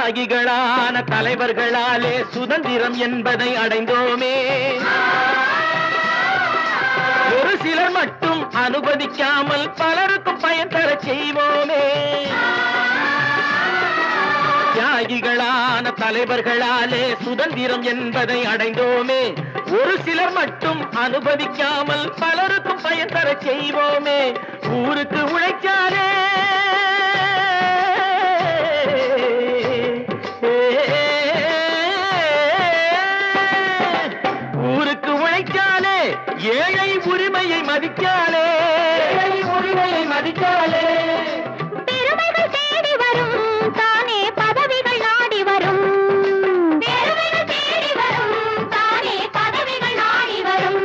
தியாகிகளான தலைவர்களாலே சுதந்திரம் என்பதை அடைந்தோமே. ஒரு சிலர் மட்டும் அனுமதிக்காமல் பலருக்கும் பயன் தர செய்வோமே. தியாகிகளான தலைவர்களாலே சுதந்திரம் என்பதை அடைந்தோமே. ஒரு சிலர் மட்டும் அனுமதிக்காமல் பலருக்கும் பயன் தர செய்வோமே. ஊருக்கு உழைச்சாலே ஊருக்கு உழைச்சாலே ஏழை உரிமையை மதிக்காலே பெருமைகள் தேடி வரும் தானே பதவிகள் நாடி வரும். பெருமைகள் தேடி வரும் தானே பதவிகள் நாடி வரும்.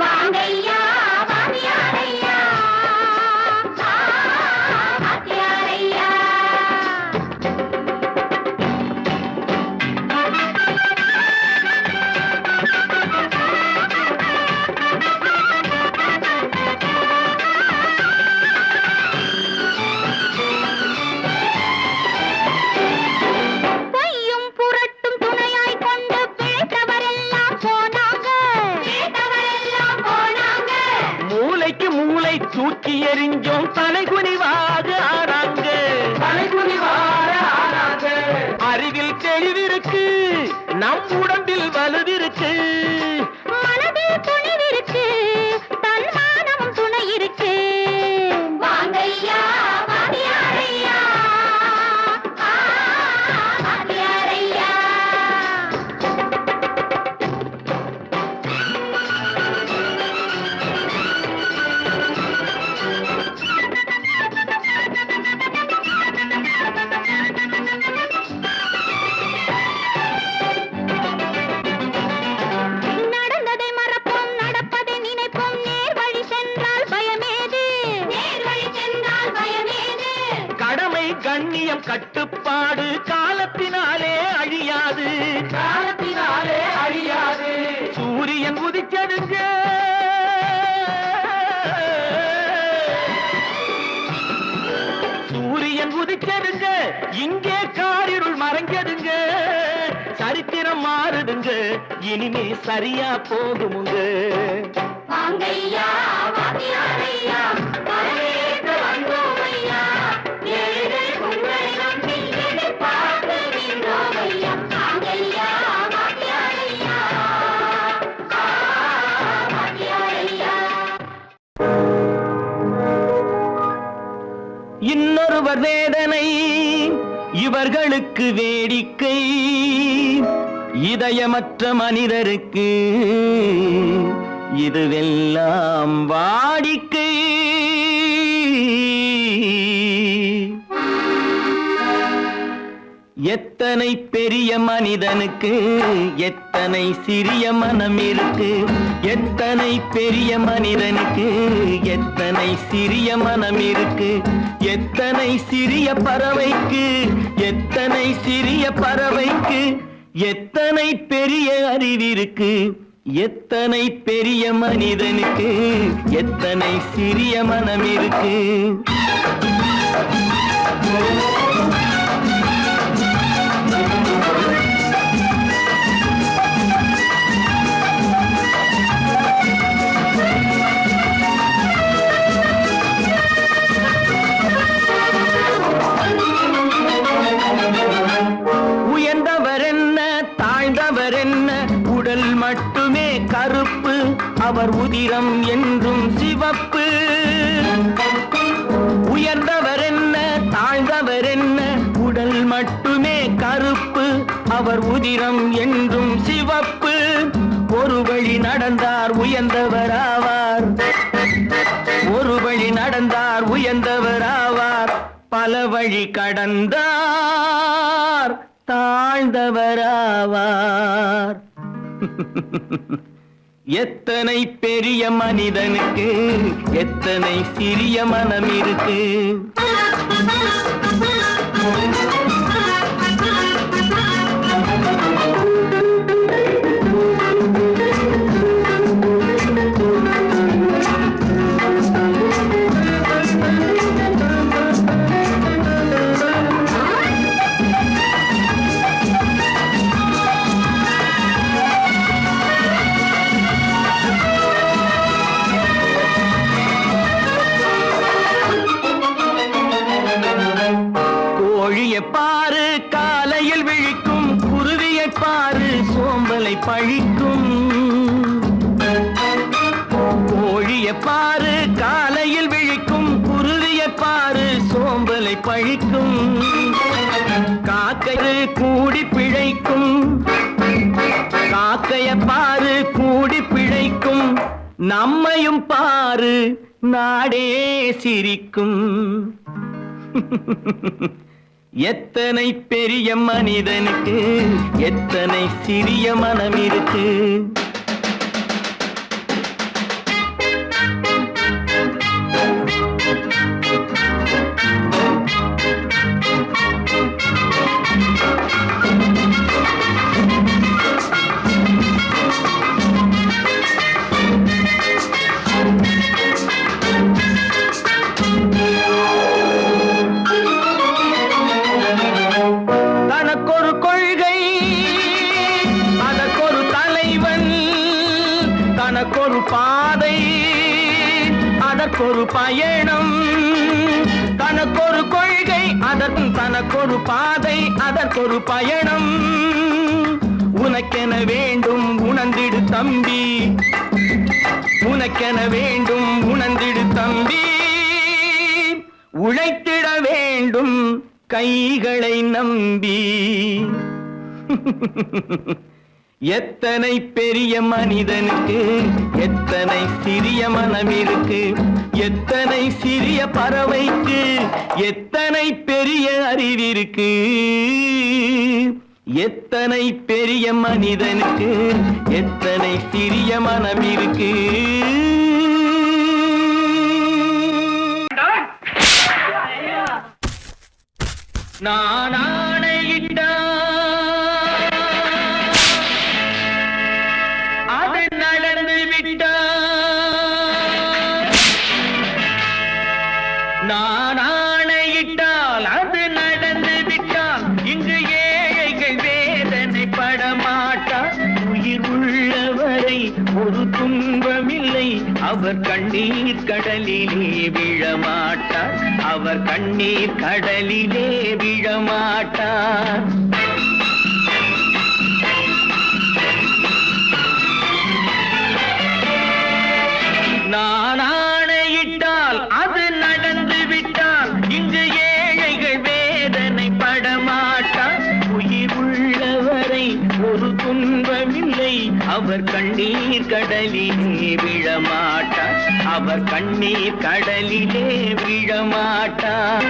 வாங்கையா வாத்தியாரையா வாத்தியாரையா. தூக்கி எறிஞ்சோம் தலைகுனிவாக ஆறாங்க. அறிவில் தெளிவிருக்கு, நம் உடம்பில் வலுவிருக்கு, மனதில் துணிவிருக்கு, தன்மானமும் துணை இருக்கு. வாங்கையா வாத்தியாரையா வாத்தியாரையா. நடந்ததை மறப்போம், நடப்பதை நினைப்போம். நேர் வழி சென்றால் பயமேது, நேர் வழி சென்றால் பயமேது. கடமை கண்ணியம் கட்டுப்பாடு காலத்தினாலே அழியாது, காலத்தினாலே அழியாது. சூரியன் உதிச்சதுங்க, சூரியன் உதிச்சதுங்க, இங்கே காரிருள் மறைஞ்சதுங்க. சரித்திரம் மாறுதுங்க, இனிமே சரியா போகுமுங்க. வாங்கையா வாத்தியாரையா வரவேற்க வந்தோமையா. ஏழை உங்களை நம்பி எதிர்பார்த்து நின்றோமையா. வாங்கையா வாத்தியாரையா வாத்தியாரையா. இன்னொருவர் வேதனை இவர்களுக்கு வேடிக்கை, இதயமற்ற மனிதருக்கு இதுவெல்லாம் வாடிக்கை. எத்தனை பெரிய மனிதனுக்கு எத்தனை சிறிய மனம் இருக்கு. எத்தனை பெரிய மனிதனுக்கு எத்தனை சிறிய மனம் இருக்கு. எத்தனை சிறிய பறவைக்கு எத்தனை சிறிய பறவைக்கு எத்தனை பெரிய அறிவிருக்கு. எத்தனை பெரிய மனிதனுக்கு எத்தனை சிறிய மனம் இருக்கு. உயர்ந்தவர் என்ன தாழ்ந்தவர் என்ன, உடல் மட்டுமே கருப்பு, அவர் உதிரம் என்றும் சிவப்பு. உயர்ந்தவர் என்ன தாழ்ந்தவர் என்ன, உடல் மட்டுமே கருப்பு, அவர் உதிரம் என்றும் சிவப்பு. ஒரு வழி நடந்தார் உயர்ந்தவராவார், ஒரு வழி நடந்தார் உயர்ந்தவராவார். பல வழி கடந்தார் தாழ்ந்தவராவார். எத்தனை பெரிய மனிதனுக்கு எத்தனை சிறிய மனம் இருக்கு. காலையில் விழிக்கும் குருவியை பாரு சோம்பலை பழிக்கும். கோழியை பாரு காலையில் விழிக்கும் குருவியை பாரு சோம்பலை பழிக்கும். காக்கை கூடி பிழைக்கும், காக்கைய பாரு கூடி பிழைக்கும். நம்மையும் பாரு நாடே சிரிக்கும். எத்தனை பெரிய மனிதனுக்கு எத்தனை சிறிய மனம் இருக்கு. தனக்கொரு கொள்கை அதற்கொரு தலைவன், தனக்கொரு பாதை அதற்கொரு பயணம். தனக்கொரு கொள்கை தனக்கொரு பாதை அதற்கொரு பயணம். உனக்கென வேண்டும் உணர்ந்திடு தம்பி, உனக்கென வேண்டும் உணர்ந்திடு தம்பி. உழைத்திட வேண்டும் கைகளை நம்பி. எத்தனை பெரிய மனிதனுக்கு எத்தனை சிறிய மனம் இருக்கு. எத்தனை சிறிய பறவைக்கு எத்தனை பெரிய அறிவிருக்கு. எத்தனை பெரிய மனிதனுக்கு எத்தனை சிறிய மனம் இருக்கு. நான் ஆணையிட்டால் அது நடந்து விட்டால், நான் ஆணையிட்டால் அது நடந்து விட்டால் இங்கு ஏழைகள் வேதனைப்பட மாட்டார். உயிர் உள்ளவரை ஒரு துன்பமில்லை, அவர் கண்ணீர் கடலிலே விழமாட்டார். அவர் கண்ணீர் கடலிலே விழமாட்டார். நான் ஆணையிட்டால் அது நடந்து விட்டால் இங்கு ஏழைகள் வேதனைப்பட மாட்டார். உயிர் உள்ளவரை ஒரு துன்பமில்லை, அவர் கண்ணீர் கடலிலே விழமாட்டார். அவர் கண்ணீர் கடலிலே விழமாட்டார்.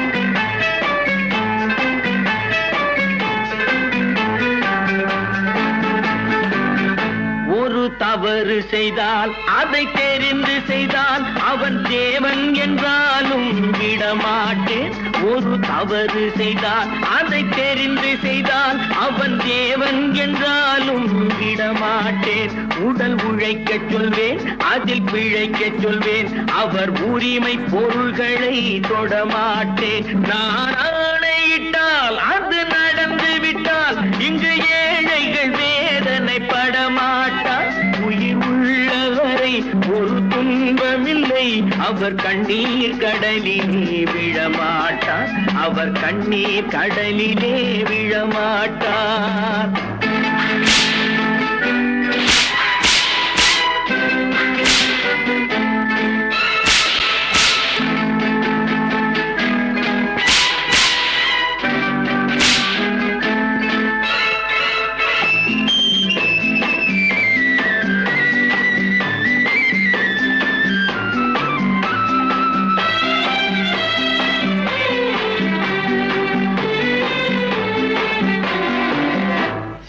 ஒரு தவறு செய்தால் அதை தெரிந்து செய்தால் அவன் தேவன் என்றாலும் விடமாட்டேன். ஒரு தவறு செய்தால் அதை தெரிந்து செய்தால் அவன் தேவன் என்றாலும் விடமாட்டேன். உடல் உழைக்கச் சொல்வேன் அதில் பிழைக்கச் சொல்வேன், அவர் உரிமை பொருள்களை தொடமாட்டேன். நான் ஆணையிட்டால் அது நடந்து விட்டால் இங்கு ஏழைகள் வேதனைப்பட மாட்டார். உயிர் உள்ளவரை ஒரு துன்பமில்லை, அவர் கண்ணீர் கடலிலே விழமாட்டார். அவர் கண்ணீர் கடலிலே விழமாட்டார்.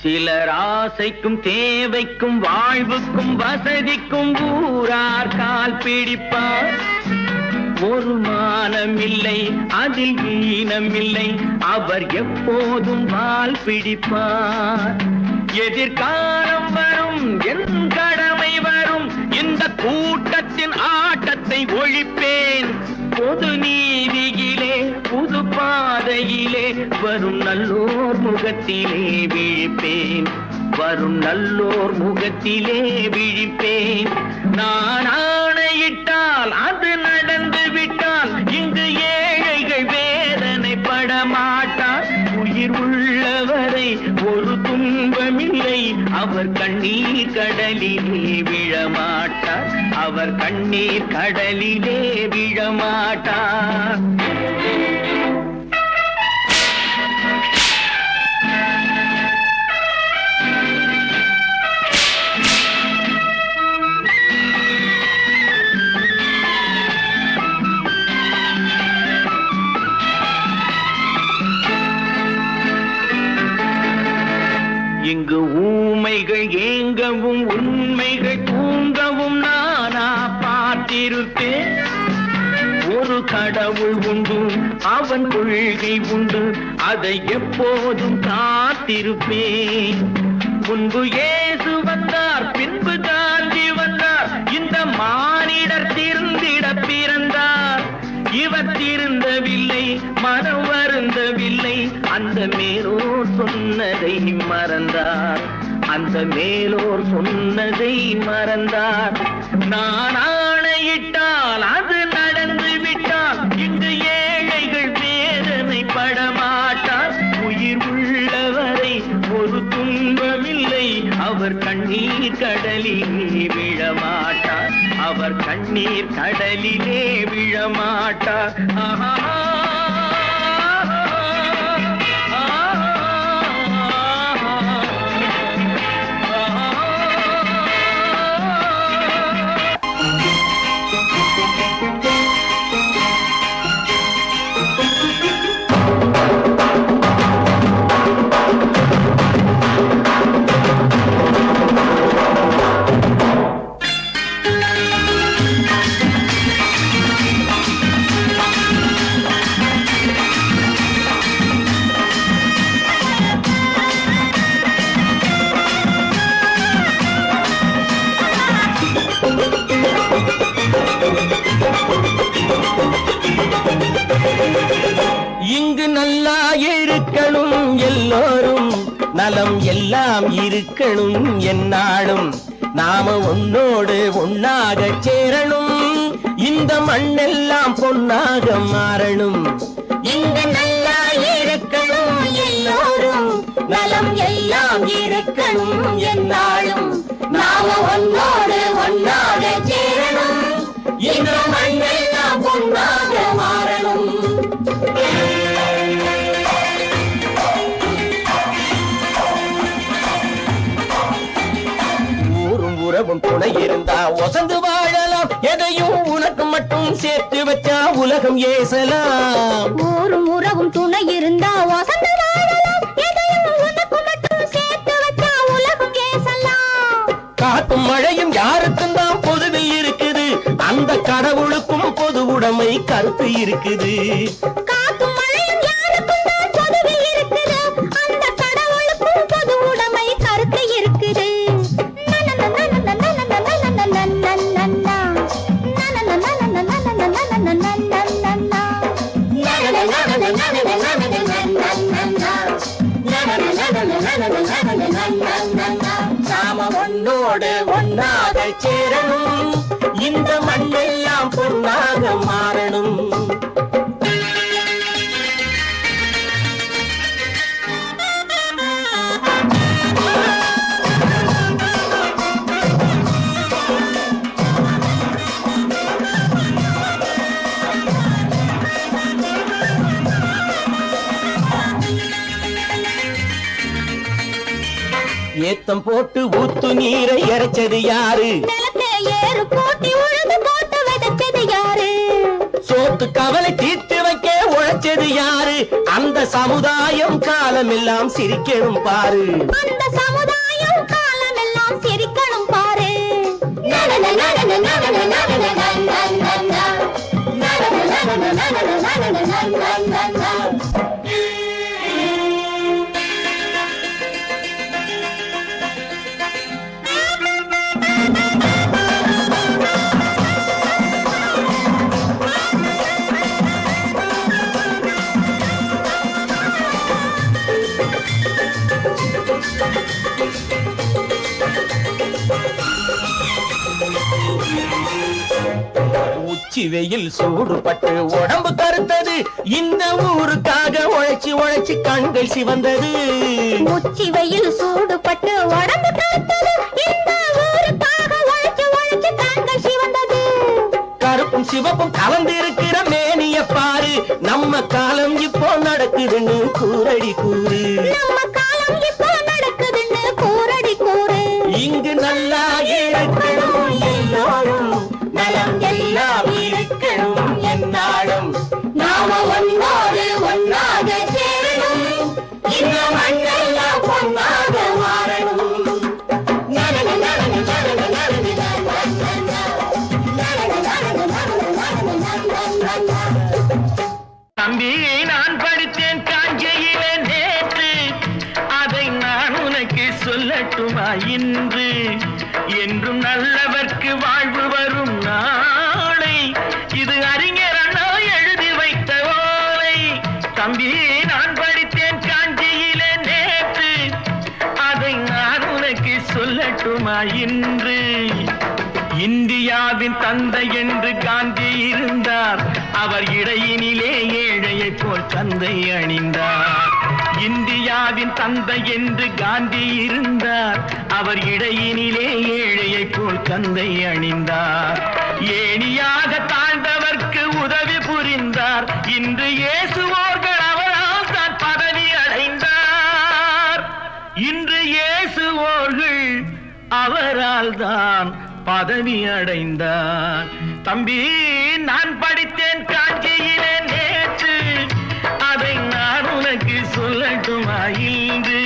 சிலர் ஆசைக்கும் தேவைக்கும் வாழ்வுக்கும் வசதிக்கும் ஊரார் கால் பிடிப்பார். ஒரு மானம் இல்லை அதில் ஈனம் இல்லை, அவர் எப்போதும் வால் பிடிப்பார். எதிர்காலம் வரும் என் கடமை வரும், இந்த கூட்டத்தின் ஆட்டத்தை ஒழிப்பேன். பொது நீதியிலே புது பாதையிலே வரும் நல்லோர் முகத்திலே விழிப்பேன். வரும் நல்லோர் முகத்திலே விழிப்பேன். நான் ஆணையிட்டால் அது நடந்து விட்டால் இங்கு ஏழைகள் வேதனைப்பட மாட்டார். உயிர் உள்ளவரை வரை ஒரு துன்பமில்லை. அவர் கண்ணீர் கடலிலே விழமாட்டார். அவர் கண்ணீர் கடலிலே விழமாட்டார். இங்கு ஊமைகள் ஏங்கவும் உண்மைகள் தூங்கவும் நானா பார்த்திருப்பேன். ஒரு கடவுள் உண்டு, அவன் கொள்கை உண்டு, அதை எப்போதும் காத்திருப்பேன். முன்பு இயேசு வந்தார், பின்பு காந்தி வந்தார், இந்த மானிடர் திருந்திட பிறந்தார். இவர் திருந்தவில்லை, மனம் வருந்தவில்லை, அந்த மேலோர் சொன்னதை மறந்தார். அந்த மேலோர் சொன்னதை மறந்தார். நான் ஆணையிட்டால் அது நடந்து விட்டால் இங்கு ஏழைகள் வேதனை படமாட்டார். உயிர் உள்ளவரை ஒரு துன்பமில்லை. அவர் கண்ணீர் கடலிலே விழமாட்டார். அவர் கண்ணீர் கடலிலே விழமாட்டார். ஆஹா. இங்கு நல்லா இருக்கணும் எல்லோரும், நலம் எல்லாம் இருக்கணும் என்னாலும். நாம ஒன்னோடு ஒன்னாக சேரணும், இந்த மண்ணெல்லாம் பொன்னாக மாறணும். இங்கு நல்லா இருக்கணும் எல்லோரும், நலம் எல்லாம் இருக்கணும் என்னாலும். நாம ஒன்னோடு ஒன்னாக சேரணும், இந்த மண்ணெல்லாம் பொன்னாக மாறணும். ஊரும் உறவும் துணை இருந்தா ஒசந்து வாழலாம். எதையும் உனக்கு மட்டும் சேர்த்து வச்சா உலகம் ஏசலாம். ஊரும் உறவும் துணை இருந்தா வசந்து வாழலாம். எதையும் உனக்கு மட்டும் சேர்த்து வச்சா உலகம் ஏசலாம். காத்தும் மழையும் யாருக்கும் தான் பொதுவில் இருக்குது. அந்த கடவுளுக்கும் பொது உடைமை கருத்து இருக்குது. காத்தும் மழையும் யாருக்கும் தான் பொதுவில் இருக்குது. அந்த கடவுளுக்கும் பொது உடைமை கருத்து இருக்குது. நாம ஒன்னோடு ஒன்னாக சேரணும், இந்த மண்ணெல்லாம் பொன்னாக மாறணும். ஏத்தம் போட்டு ஊத்து நீரை இறைச்சது யாரு? நிலத்தை ஏறு போட்டி உழுது போட்டு விதைச்சது யாரு? சோத்து கவலை தீர்த்து வைக்க உழைச்சது யாரு? அந்த சமுதாயம் காலமெல்லாம் சிரிக்கணும் பாரு. அந்த சமுதாயம் காலமெல்லாம் சிரிக்கணும் பாரு. உச்சி வெயில் சூடுபட்டு உடம்பு கருத்தது. இந்த ஊருக்காக உழைச்சி உழைச்சி கண்கள் சிவந்தது. உச்சி வெயில் சூடுபட்டு உடம்பு கருத்தது இந்த ஊருக்காக உழைச்சு உழைச்சு கண்கள் சிவந்தது கருப்பும் சிவப்பும் கலந்திருக்கிற மேனிய பாரு நம்ம காலம் இப்போ நடக்குதுன்னு கூரடி கூறு நம்ம காலம் இப்போ நடக்குதுன்னு கூரடி கூறு இங்கு நல்லா இருக்கணும் எல்லாரும் நலம் எல்லாம் இருக்கணும் என்னாலும் நாம ஒன்னோடு ஒன்னாக சேரணும் இந்த மண்ணெல்லாம் பொன்னாக மாறணும் தம்பி நான் படித்தேன் காஞ்சியிலே நேற்று அதை நான் உனக்கு சொல்லட்டுமா இன்று என்றும் நல்லவர்க்கு வாழ்வு வரும் நாளை இது அறிஞர் அண்ணா எழுதி வைத்த ஓலை தம்பி நான் படித்தேன் காஞ்சியிலே நேற்று அதை நான் உனக்கு சொல்லட்டுமா இன்று இந்தியாவின் தந்தை என்று காந்தி இருந்தார் அவர் இடையினிலே ஏழையை போல் தந்தை அணிந்தார் இந்தியாவின் தந்தை என்று காந்தி இருந்தார் அவர் இடையினிலே ஏழையை போல் தந்தை அணிந்தார் ஏணியாக தாழ்ந்தவர்க்கு உதவி புரிந்தார் இன்று இயேசுவோர்கள் அவரால் தான் பதவி அடைந்தார் இன்று இயேசுவோர்கள் அவரால் தான் பதவி அடைந்தார் தம்பி நான் படித்தேன் காஞ்சியிலே நேற்று அதை நான் உனக்கு சொல்லட்டுமா இன்று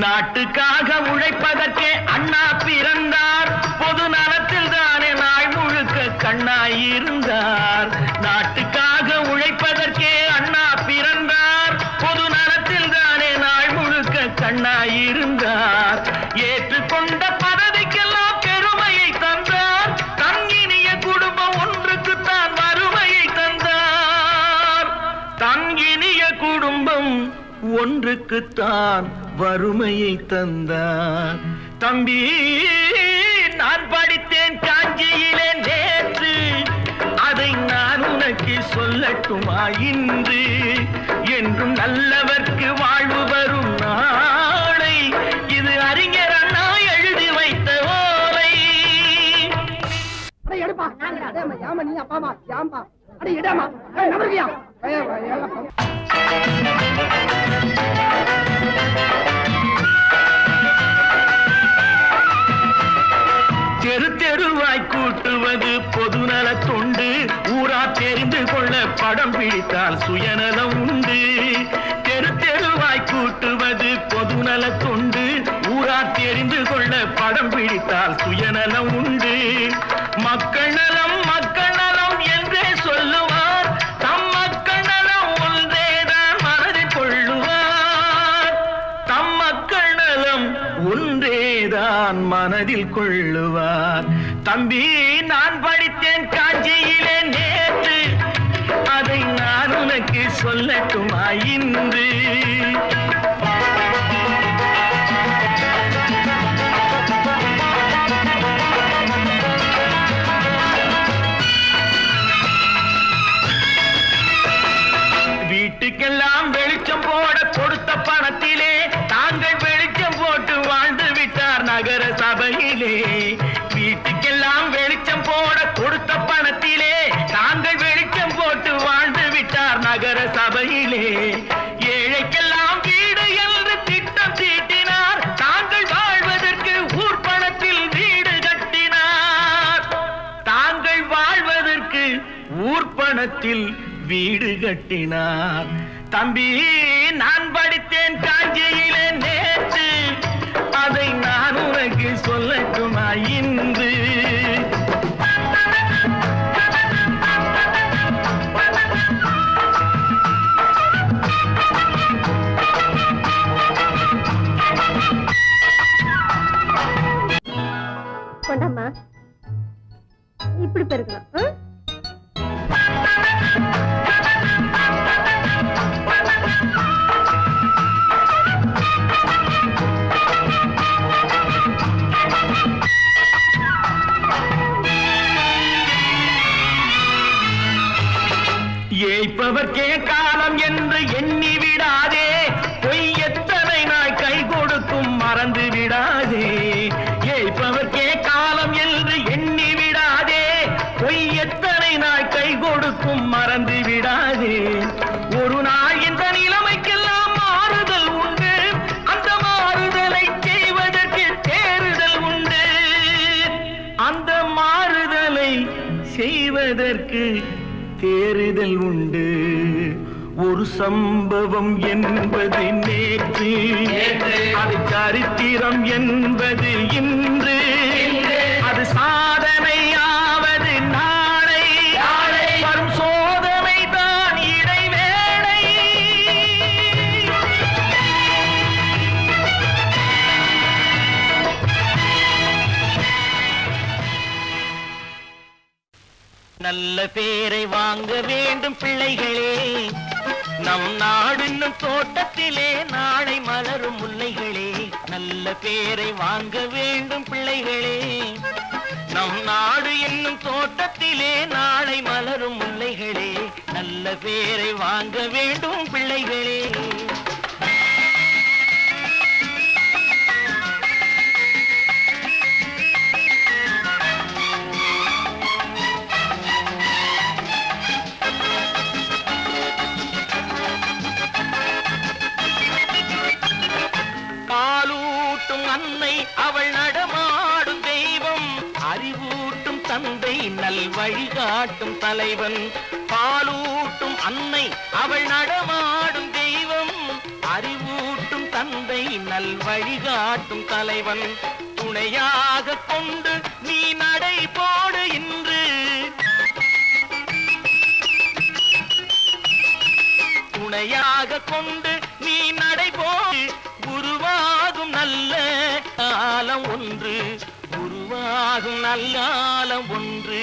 நாட்டுக்காக உழைப்பதற்கே அண்ணா பிறந்தார் பொது நலத்தில் தானே நாள் முழுக்க கண்ணாயிருந்தார் நாட்டுக்காக உழைப்பதற்கே அண்ணா பிறந்தார் பொது நலத்தில் தானே நாள் முழுக்க கண்ணாயிருந்தார் ஏற்றுக்கொண்ட பதவிக்கெல்லாம் பெருமையை தந்தார் தங்கினிய குடும்பம் ஒன்றுக்குத்தான் வறுமையை தந்தார் தங்கினிய குடும்பம் ஒன்றுக்குத்தான் வறுமையை தந்தார் தம்பி நான் படித்தேன் காஞ்சியிலே நேற்று அதை நான் உனக்கு சொல்லட்டுமா இன்று என்றும் நல்லவர்க்கு வாழ்வு வரும் நாளை இது அறிஞர் அண்ணா எழுதி வைத்த ஓலை தெரு தெருவாய் கூட்டுவது பொதுநல தொண்டு ஊரா தெரிந்து கொள்ள படம் பிடித்தால் சுயநலம் உண்டு தெரு தெருவாய் கூட்டுவது பொதுநல தொண்டு ஊரா தெரிந்து கொள்ள படம் பிடித்தால் சுயநலம் உண்டு மக்கள் நலம் என்றே சொல்லுவார் தம் மக்கள் நலம் ஒன்றேதான் மனதில் கொள்ளுவார் தம் மக்கள் நலம் ஒன்றேதான் மனதில் கொள்ளுவார் தம்பி நான் படித்தேன் காஞ்சியிலே நேற்று அதை நான் உனக்கு சொல்லட்டுமா இன்று வீட்டுக்கெல்லாம் வெளிச்சம் போட கொடுத்த பணத்திலே தாங்கள் வெளிச்சம் போட்டு வாழ்ந்து விட்டார் நகர சபையிலே வீட்டுக்கெல்லாம் வெளிச்சம் போட கொடுத்த பணத்திலே தாங்கள் வெளிச்சம் போட்டு வாழ்ந்து விட்டார் நகர சபையிலே ஏழைக்கெல்லாம் வீடு என்று திட்டம் தீட்டினார் தாங்கள் வாழ்வதற்கு ஊர் பணத்தில் வீடு கட்டினார் தாங்கள் வாழ்வதற்கு ஊர் பணத்தில் வீடு கட்டினார் தம்பி நான் படித்தேன் காஞ்சியிலே நேற்று அதை நான் உனக்கு சொல்லட்டுமா இன்று கொண்டாமா இப்படி பெருக்கணும் தேடல் உண்டு. ஒரு சம்பவம் என்பது நேற்று, அது சரித்திரம் என்பது இன்று, அது சாதனையாவது நாளை, வரும் சோதனை தான் இடைவேளை. நல்ல பேரை வாங்க வேண்டும் பிள்ளைகளே, நம் நாடு என்னும் தோட்டத்திலே நாளை மலரும் முல்லைகளே. நல்ல பேரை வாங்க வேண்டும் பிள்ளைகளே, நம் நாடு என்னும் தோட்டத்திலே நாளை மலரும் முல்லைகளே. நல்ல பேரை வாங்க வேண்டும் பிள்ளைகளே. அன்னை அவள் நடமாடும் தெய்வம், அறிவூட்டும் தந்தை நல் வழிகாட்டும் தலைவன். பாலூட்டும் அன்னை அவள் நடமாடும் தெய்வம், அறிவூட்டும் தந்தை நல் வழிகாட்டும் தலைவன். துணையாக கொண்டு நீ நடை போடு இன்று, துணையாக கொண்டு நீ நடை போடு. உருவாகும் நல்ல காலம் ஒன்று, உருவாகும் நல்ல காலம் ஒன்று.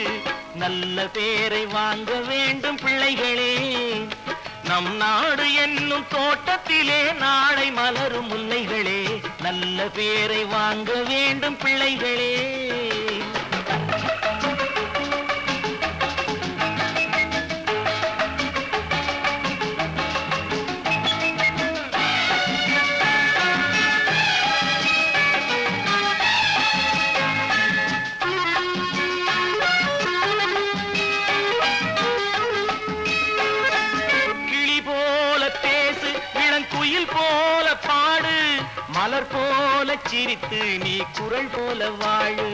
நல்ல பேரை வாங்க வேண்டும் பிள்ளைகளே, நம் நாடு என்னும் தோட்டத்திலே நாளை மலரும் முல்லைகளே. நல்ல பேரை வாங்க வேண்டும் பிள்ளைகளே. போல பாடு, மலர் போல சிரித்து நீ குரல் போல வாழு.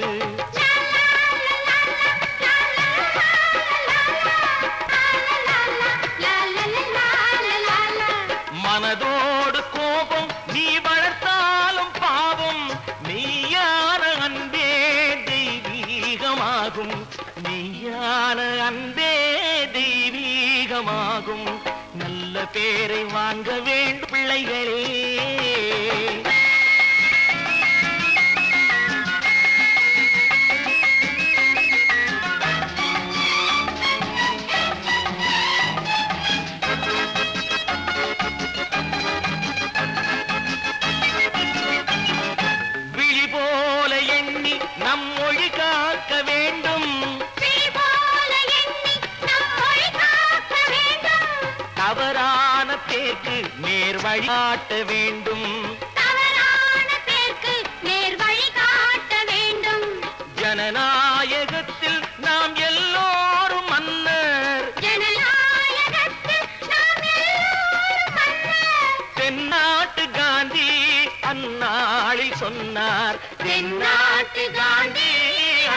மனதோடு கோபம் நீ வளர்த்தாலும் பாவம், மெய்யான அன்பே தெய்வீகமாகும், மெய்யான அன்பே தெய்வீகமாகும். நல்ல பேரை வாங்க வேண்டும் பிள்ளைகளே. விழி போல எண்ணி நம் மொழி காக்க வேண்டும், தவறான பேருக்கு நேர் வழி காட்ட வேண்டும், தவறான பேருக்கு நேர் வழி காட்ட வேண்டும். ஜனநாயகத்தில் நாம் எல்லோரும் மன்னர், ஜனநாயகத்தில் நாம் எல்லோரும் மன்னர். தென்னாட்டு காந்தி அந்நாளில் சொன்னார், தென்னாட்டு காந்தி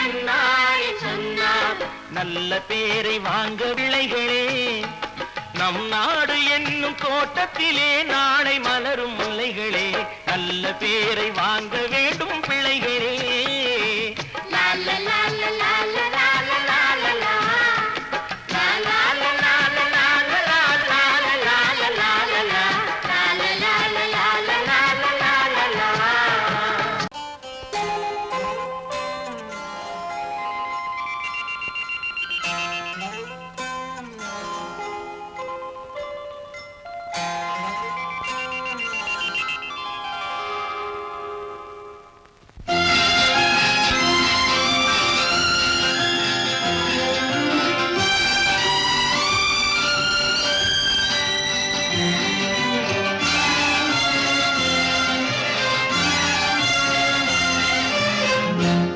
அந்நாளில் சொன்னார். நல்ல பேரை வாங்க பிள்ளைகளே, நம் நாடு என்னும் தோட்டத்திலே நாளை மலரும் முல்லைகளே. நல்ல பேரை வாங்க வேண்டும் பிள்ளைகளே. லால லால லால லால லால லா. லால லால லால லால லால லால லால லா. லால லால லால லால லால லா.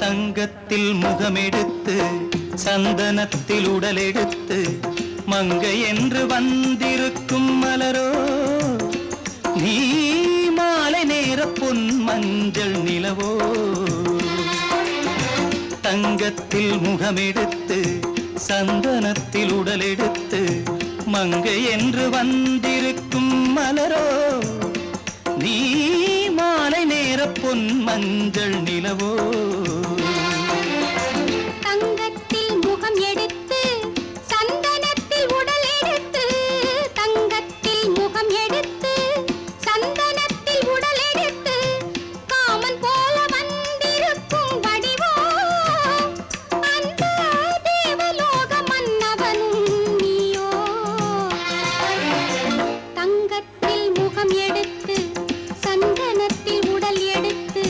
தங்கத்தில் முகமெடுத்து சந்தனத்தில் உடலெடுத்து மங்கை என்று வந்திருக்கும் மலரோ, நீ மாலை நேர பொன் மஞ்சள் நிலவோ. தங்கத்தில் முகமெடுத்து சந்தனத்தில் உடலெடுத்து மங்கை என்று வந்திருக்கும் மலரோ நீ மாலை நேர பொன் மஞ்சள் நிலவோ தங்கத்தில் முகம் எடுத்து சந்தனத்தில் உடல் எடுத்து தங்கத்தில் முகம் எடுத்து சந்தனத்தில் உடல் எடுத்து காமன் போல வந்திருக்கும் வடிவோ அந்த தேவலோக மன்னவனும் நீயோ தங்கத்தில் முகம் எடுத்து சந்தனத்தில் உடல் எடுத்து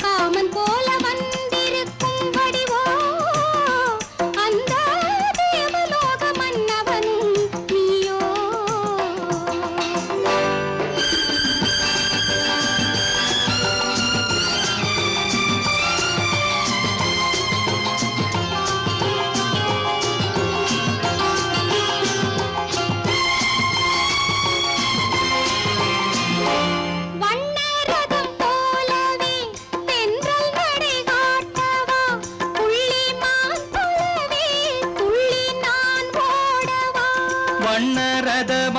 காமன் போல வந்திருக்கும் வடிவோ அந்த தேவலோக மன்னவனும் நீயோ வண்ணரதம் போலவே தென்றல் நடை காட்டவா புள்ளிமான் போலவே துள்ளி நான் ஓடவா வண்ணரதமாகினால்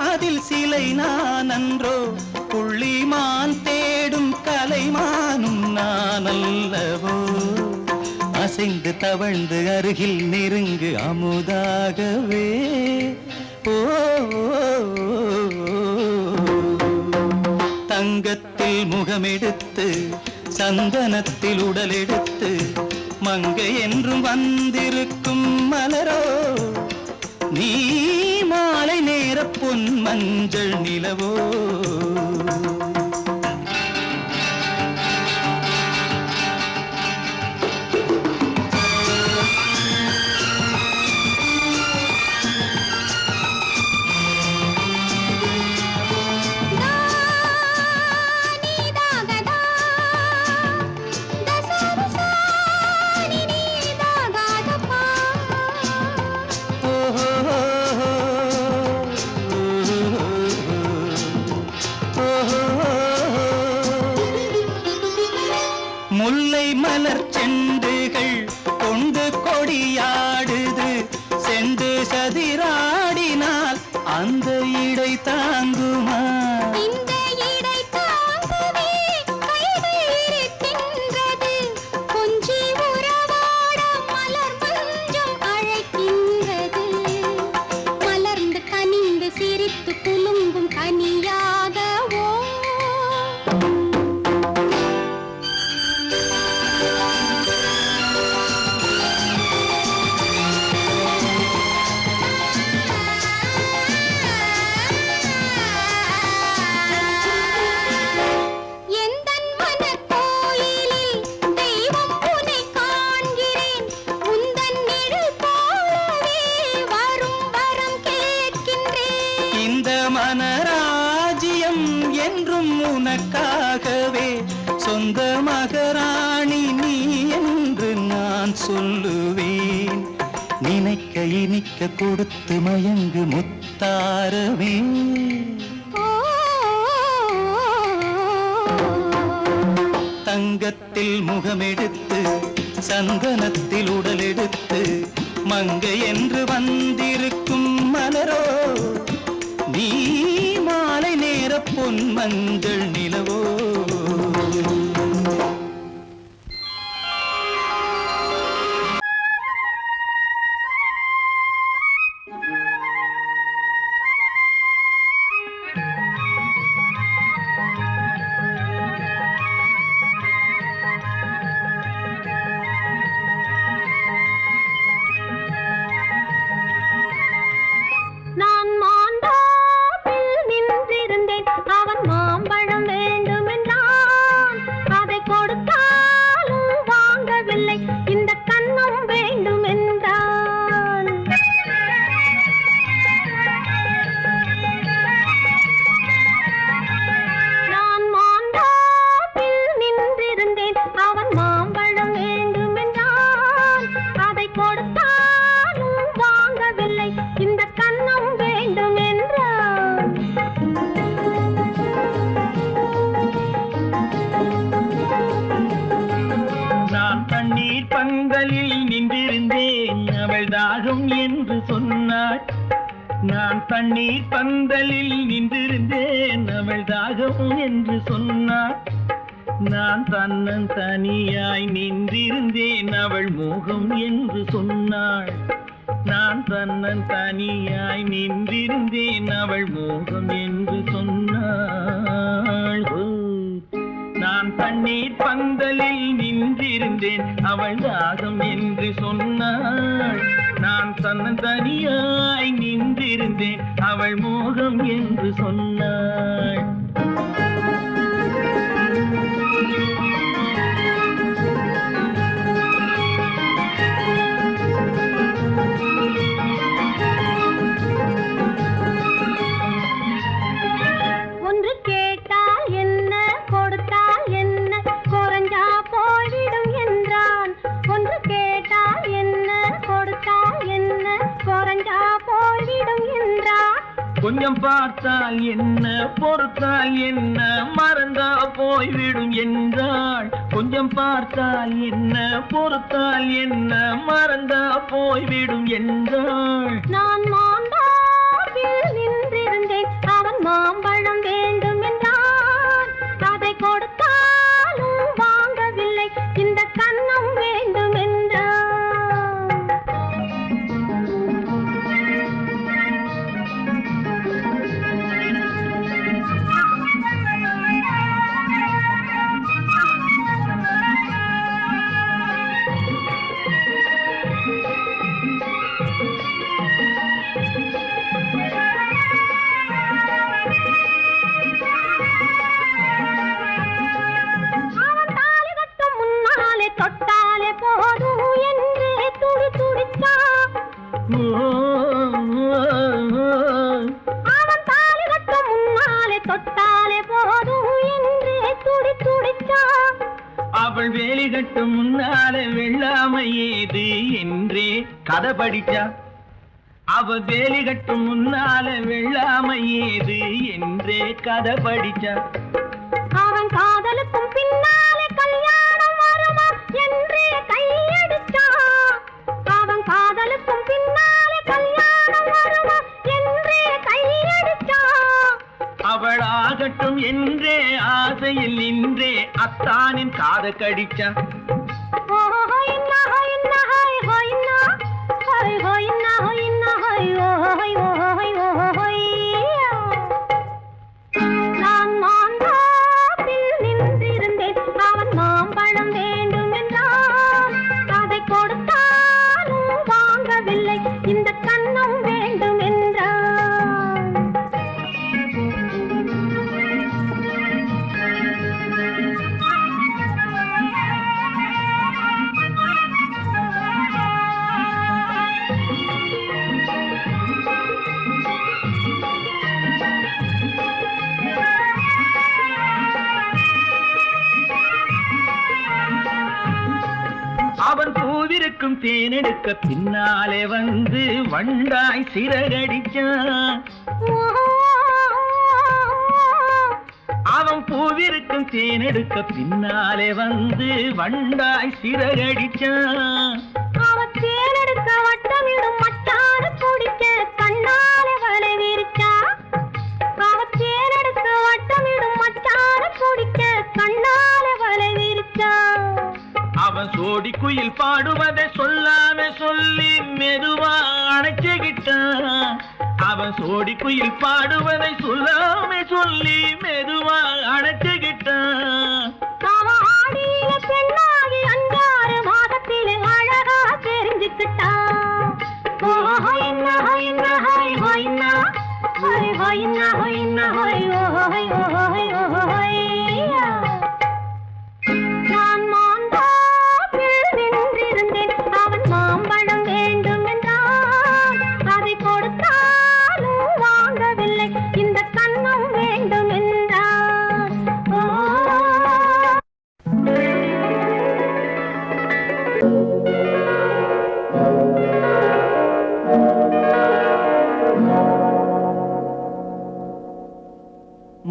அதில் சிலை நான் அன்றோ புள்ளிமான் தேடும் கலைமானும் நான் அல்லவோ அசைந்து தவழ்ந்து அருகில் நெருங்கு அமுதாகவே ஓ தங்கத்தில் முகமெடுத்து சந்தனத்தில் உடல் எடுத்து மங்கை என்றும் வந்திருக்கும் மலரோ நீ மாலை நேர பொன் மஞ்சள் நிலவோ நீதாகதா தசரசா நீதாகதப்பா முல்லை மலர் செண்டுகள் கொண்டு கொடியாடுது செண்டு சதிராடினால் அந்த இடை தாங்குமா இந்த இடை தாங்கவே கைகள் இருக்கின்றது கொஞ்சி உறவாட மலர் மஞ்சம் அழைக்கின்றது மலர்ந்து கனிந்து சிரித்து குலுங்கும் கனியாகவோ எந்தன் மனக்கோயிலில் தெய்வம் உன்னை காண்கிறேன் உந்தன் நிழல் போலவே வரும் வரம் கேட்கின்றேன் இந்த மனராஜ்யம் என்றும் உனக்காகவே சொந்த மகராணி நீ என்று நான் சொல்லுவேன் நினைக்க இனிக்க கொடுத்து மயங்கு முத்தாரவே தங்கத்தில் முகமெடுத்து சந்தனத்தில் உடல் எடுத்து மங்கை என்று வந்திருக்கும் மலரோ நீ மாலை நேர பொன் மஞ்சள் நிலவோ நான் மாந்தாப்பில் நின்றிருந்தேன் அவன் மாம்பழம் வேண்டும் தண்ணீர் பந்தலில் நின்றிருந்தேன் அவள் தாகம் என்று சொன்னாள். நான் தன்னன் தனியாய் நின்றிருந்தேன் அவள் மோகம் என்று சொன்னாள். நான் தன்னன் தனியாய் நின்றிருந்தேன் அவள் மோகம் என்று சொன்னாள். நான் தண்ணீர் பந்தலில் நின்றிருந்தேன் அவள் தாகம் என்று சொன்னாள். நான் தன்னன் தனியாய் நின்றிருந்தேன் அவள் மோகம் என்று சொன்னாள். ஒன்று கேட்டால் என்ன கொடுத்தால் என்ன குறைஞ்சா போய்விடும் என்றான். ஒன்று கேட்டால் என்ன கொடுத்தால் என்ன குறைஞ்சா போய்விடும் என்றான். கொஞ்சம் பார்த்தால் என்ன பொறுத்தால் என்ன மறந்தா போய்விடும் என்றாள். கொஞ்சம் பார்த்தால் என்ன பொறுத்தால் என்ன மறந்தா போய்விடும் என்றாள். நான் மாந்தாவில் நின்றிருந்தேன் அவன் மாம்பழம் வேண்டும் என்றான். அதை கொடுத்தாலும் வாங்கவில்லை இந்த கன்னம் வேண்டும் என்றான். தொட்டாலே போதும் என்றே துடி துடித்தான். அவன் தாலி கட்டும் முன்னாலே தொட்டாலே போதும் என்றே துடி துடித்தான். அவள் வேலி கட்டும் முன்னாலே வெள்ளாமை ஏது என்றே கதை படிச்சா. அவள் வேலி கட்டும் முன்னாலே வெள்ளாமை ஏது என்றே கதை படிச்சா. அவன் காதலுக்கும் பின்னாலே கல்யாணம் வருமா என்றே கையடிச்சான். அவன் காதலுக்கும் பின்னாலே கல்யாணம் வருமா என்றே கையடிச்சான். அவள் ஆகட்டும் என்றே ஆசையில் நின்றே அத்தானின் காத கடிச்சா. நான் மாந்தாப்பில் நின்றிருந்தேன் அவன் மாம்பழம் வேண்டும் என்றான். அதை கொடுத்தாலும் வாங்கவில்லை இந்த கன்னம் வேண்டும் என்றான். அவன் பூவிருக்கும் தேனெடுக்க பின்னாலே வந்து வண்டாய் சிறகடிச்சான். அவன் பூவிருக்கும் தேனெடுக்க பின்னாலே வந்து வண்டாய் சிறகடிச்சான். அவன் தேனெடுக்க வட்டமிடும் மட்டாறு குடிக்க கண்ணாலே வலை விரிச்சா. அவன் தேனெடுக்க வட்டமிடும் மட்டாறு குடிக்க கண்ணாலே வலை விரிச்சா. அவன் சோடி குயில் பாடுவதை சொல்லாம சொல்லி மெதுவா அணைச்சுகிட்டான். அவன் சோடி குயில் பாடுவதை சொல்லாம சொல்லி மெதுவா அணைச்சுகிட்டான். அவன் ஆடியில பெண்ணாகி 5-6 மாதத்திலே அழகா தெரிஞ்சுக்கிட்டான். நான் மாந்தாப்பில் நின்றிருந்தேன் அவன் மாம்பழம் வேண்டும் என்றான். அதை கொடுத்தாலும் வாங்கவில்லை இந்த கன்னம் வேண்டும் என்றான்.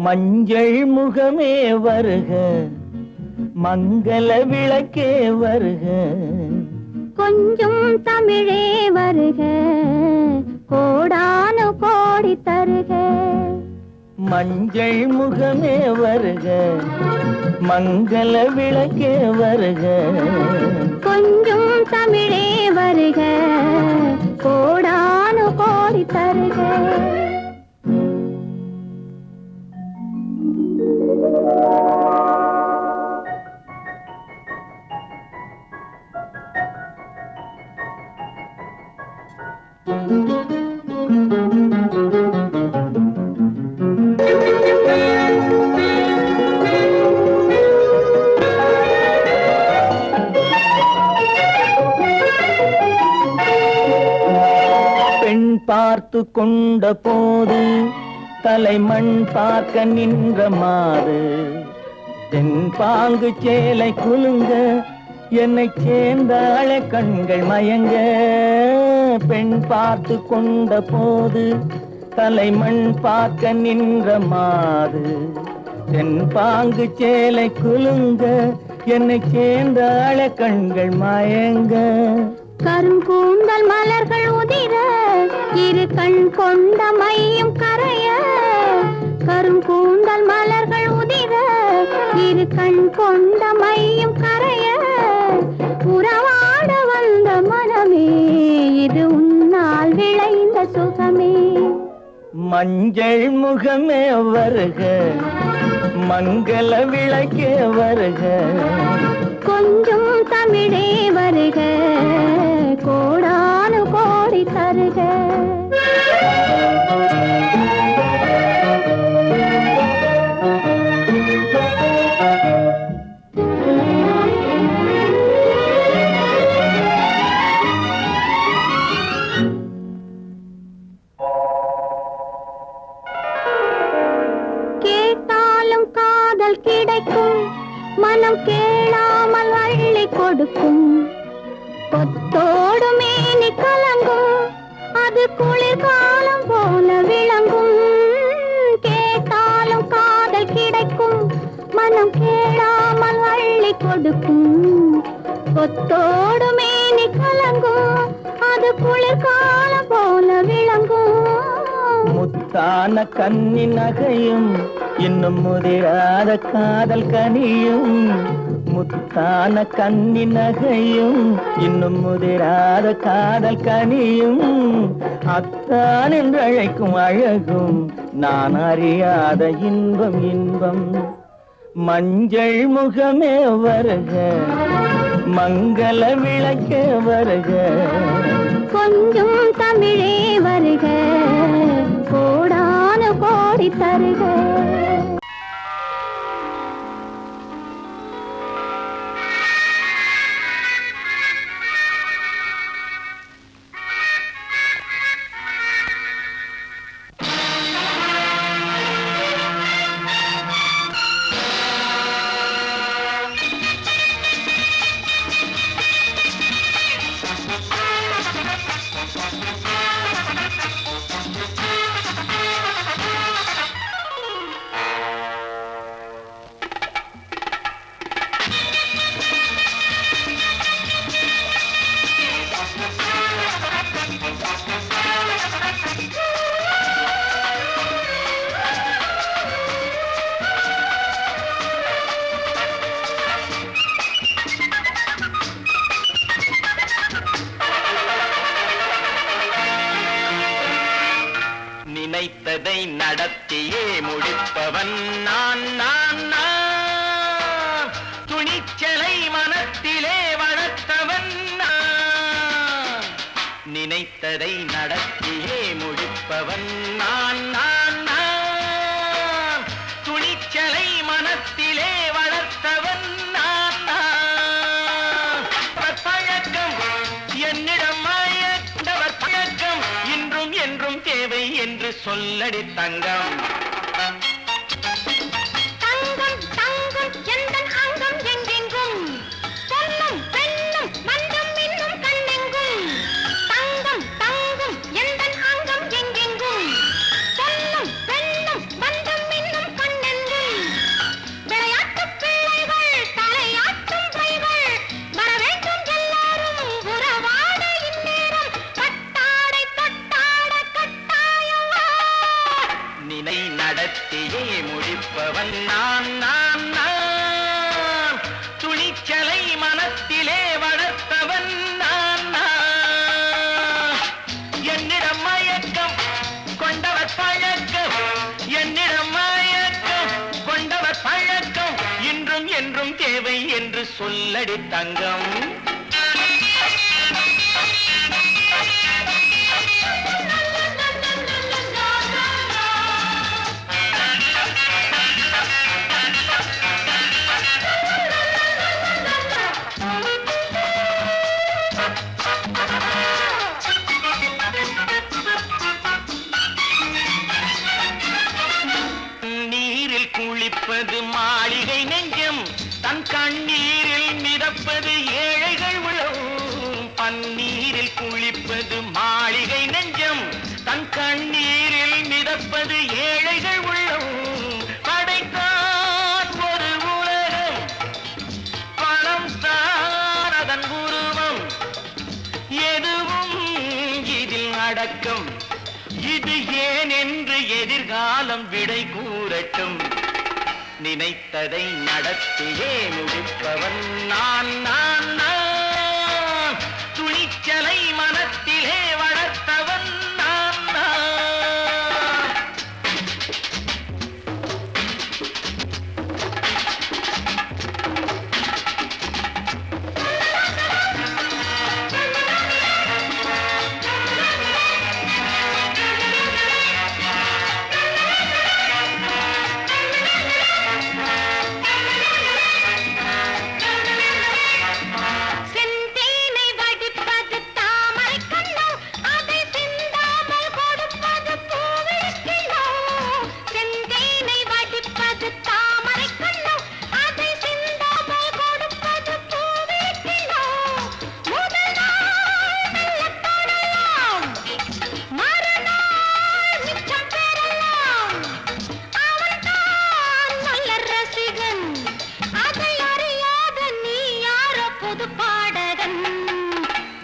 மஞ்சள் முகமே வருக மங்கள விளக்கே வருக. கொஞ்சம் தமிழே வருக கோடானு கோடி தருக. மஞ்சள் முகமே வருக, மங்கள விளக்கே வருக. கொஞ்சம் தமிழே வருக, கோடானு கோடி தருக. பெண் பார்த்து கொண்ட போது தலைமண் பார்க்க நின்ற மாது, தென்பாங்கு சேலை குலுங்க என்னை சேர்ந்தாள கண்கள் மயங்க. பெண் பார்த்து கொண்ட போது தலைமண் பார்க்க நின்ற மாது, தென்பாங்கு சேலை குலுங்க என்னை சேர்ந்தாள கண்கள் மயங்க. கருங்கூந்தல் மலர்கள் உதிர இரு கண் கொண்ட மையும் கரைய. கருங்கூந்தல் மலர்கள் உதிர இரு கண் கொண்ட மையும் கரைய. உறவாட வந்த மனமே இது உன்னால் விளைந்த சுகமே. மஞ்சள் முகமே வருக, மங்கள விளக்கே வருக. கொஞ்சம் தமிழே வருக, கோடானு கோடி தருக. கேட்டாலும் காதல் கிடைக்கும், மனம் கேளாமல் அள்ளி கொடுக்கும். கொத்தோடு மேனி கலங்கும், அது குளிர்காலம் போல விளங்கும். கேட்டாலும் காதல் கிடைக்கும், மனம் கேளாமல் அள்ளி கொடுக்கும். கொத்தோடு மேனி கலங்கும், அது குளிர்காலம் போல விளங்கும். முத்தான கன்னி நகையும் இன்னும் முதிராத காதல் கனியும். முத்தான கன்னி நகையும் இன்னும் முதிராத காதல் கனியும். அத்தான் என்று அழைக்கும் அழகும் நான் அறியாத இன்பம் இன்பம். மஞ்சள் முகமே வருக, மங்கள விளக்கே வருக. கொஞ்சம் தமிழே வருக, கோடானு கோடி தருக. நினைத்ததை நடத்தியே முடிப்பவன் நான் நான் நான். துணிச்சலை மனத்திலே வளர்த்தவன் நான். நினைத்ததை நடத்தியே முடிப்பவன் நான் நான் நான். துணிச்சலை மனத்திலே வளர்த்தவன் நான் நான். பழக்கம் என்னிடம் மாயவர் பழக்கம் இன்றும் என்றும் தேவை என்று சொல்லடி தங்கம். தங்கம் தங்கம் எந்தன் அங்கம் எங்கெங்கும், பொன்னும் பெண்ணும் மண்டும் இன்னும் கண்ணெங்கும். தங்கம் தங்கம் எந்தன் அங்கம் எங்கெங்கும், பொன்னும் பெண்ணும் மண்டும் இன்னும் கண்ணெங்கும். விளையாட்டு பிள்ளைகள் தலையாட்டும் பைகள் வர வேண்டும் எல்லாரும் உறவாட இந்நேரம். பட்டாடை தொட்டாட முடிப்பவன் நான் நான் நான் துணிச்சலை மனத்திலே வளர்த்தவன் நான் நான் என்னிடம் மயக்கம் கொண்டவர் பழக்கம் என்னிடம் மயக்கம் கொண்டவர் பழக்கம் இன்றும் என்றும் தேவை என்று சொல்லடி தங்கம் குளிப்பது மாளிகை நெஞ்சம் தன் கண்ணீரில் மிதப்பது ஏழைகள் உளம் பன்னீரில் குளிப்பது மாளிகை நெஞ்சம் தன் கண்ணீரில் மிதப்பது ஏழைகள் உள்ளம் படைத்தான் ஒரு உலகம் பணம் தான் அதன் உருவம் எதுவும் இதில் அடக்கம் இது ஏன் என்று எதிர்காலம் விடை கூறட்டும் நினைத்ததை நடத்தியே முடிப்பவன் நான் நான் நான் துணிச்சலை மனத்திலே வளர்த்தவன் நான் நான்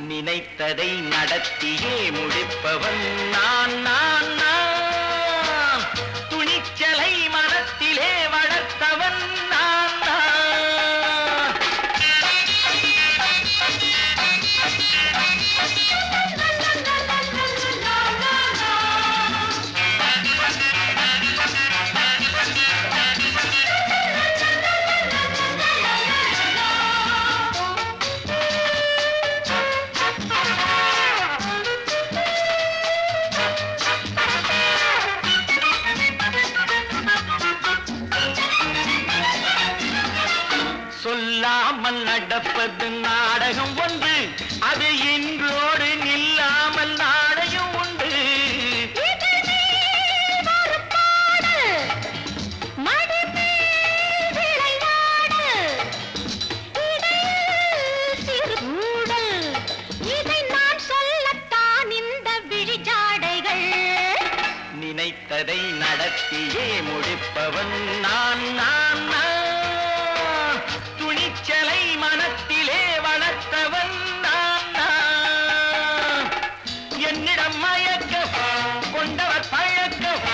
நினைத்ததை நடத்தியே முடிப்பவன் நான் நான் நான் துணிச்சலை மனத்திலே வளர்த்தவன் நான் நான் சொல்லாமல் நடப்பது நாடகம் ஒன்று அது இன்றோடு நில்லாமல் நாடையும் உண்டு நினைத்ததை நடத்தியே முடிப்பவன் நான் நான் நான் துணிச்சலை மனத்திலே வளர்த்தவன் நான் நான் என்னிடம் மயக்கம் கொண்டவர் பழக்கம்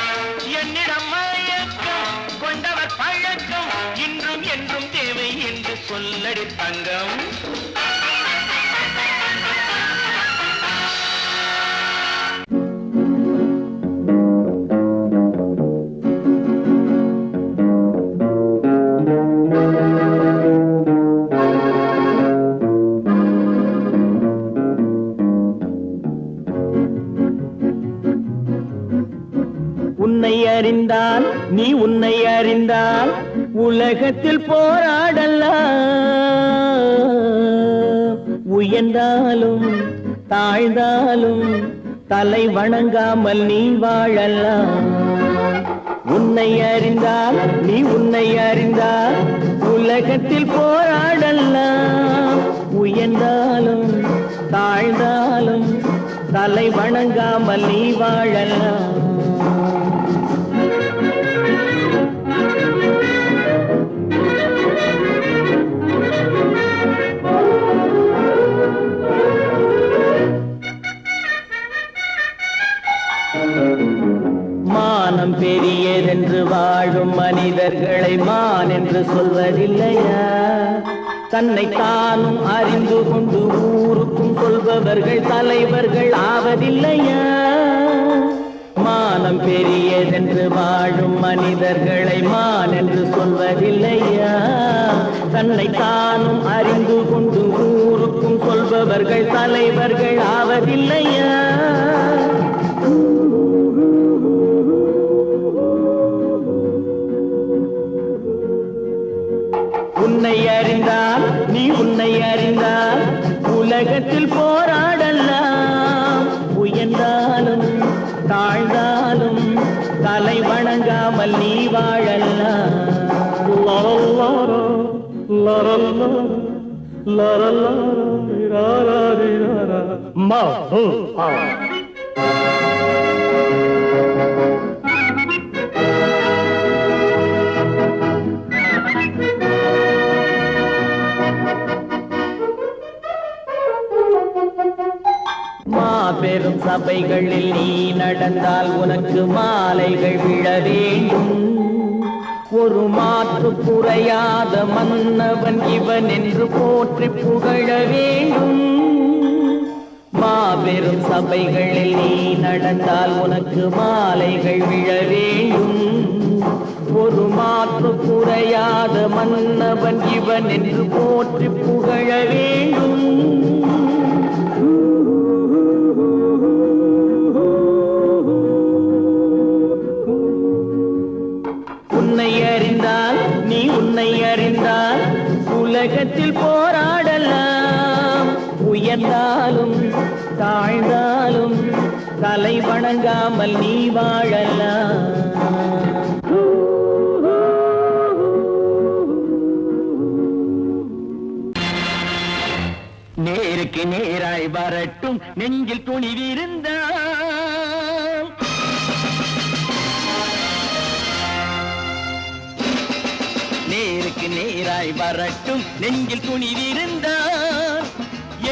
என்னிடம் மயக்கம் கொண்டவர் பழக்கம் இன்றும் என்றும் தேவை என்று சொல்லடி தங்கம் உன்னை அறிந்தால் நீ உன்னை அறிந்தால் உலகத்தில் போராடலாம் உயர்ந்தாலும் தாழ்ந்தாலும் தலை வணங்காமல் நீ வாழலாம் உன்னை அறிந்தால் நீ உன்னை அறிந்தால் உலகத்தில் போராடலாம் உயர்ந்தாலும் தாழ்ந்தாலும் தலை வணங்காமல் நீ வாழலாம் மானம் பெரியதென்று வாழும் வாழும் மனிதர்களை மான் என்று சொல்வதில்லையா? தன்னை தானும் அறிந்து கொண்டு ஊருக்கும் சொல்பவர்கள் தலைவர்கள் ஆவதில்லையா? மானம் பெரியதென்று வாழும் மனிதர்களை மான் என்று சொல்வதில்லையா? தன்னை தானும் அறிந்து கொண்டு ஊருக்கும் சொல்பவர்கள் தலைவர்கள் ஆவதில்லையா? உன்னை அறிந்தால் நீ உன்னை அறிந்தால் உலகத்தில் போராடலாம். உயர்ந்தாலும் தாழ்ந்தாலும் தலை வணங்காமல் நீ வாழலாம். மாபெரும் சபைகளில் நீ நடந்தால் உனக்கு மாலைகள் விழ வேண்டும். ஒரு மாற்று குறையாத மன்னவன் இவன் என்று போற்றி புகழ வேண்டும். மாபெரும் சபைகளில் நீ நடந்தால் உனக்கு மாலைகள் விழ வேண்டும். ஒரு மாற்று குறையாத மன்னவன் இவன் என்று போற்றி புகழ வேண்டும். உன்னை அறிந்தால் நீ உன்னை அறிந்தால் உலகத்தில் போராடலாம். உயர்ந்தாலும் தாழ்ந்தாலும் தலை வணங்காமல் நீ வாழலாம். நேருக்கு நேராய் வரட்டும் நெஞ்சில் துணிவிருந்தால். நேருக்கு நேராய் வரட்டும் நெஞ்சில் துணிவிருந்தால்.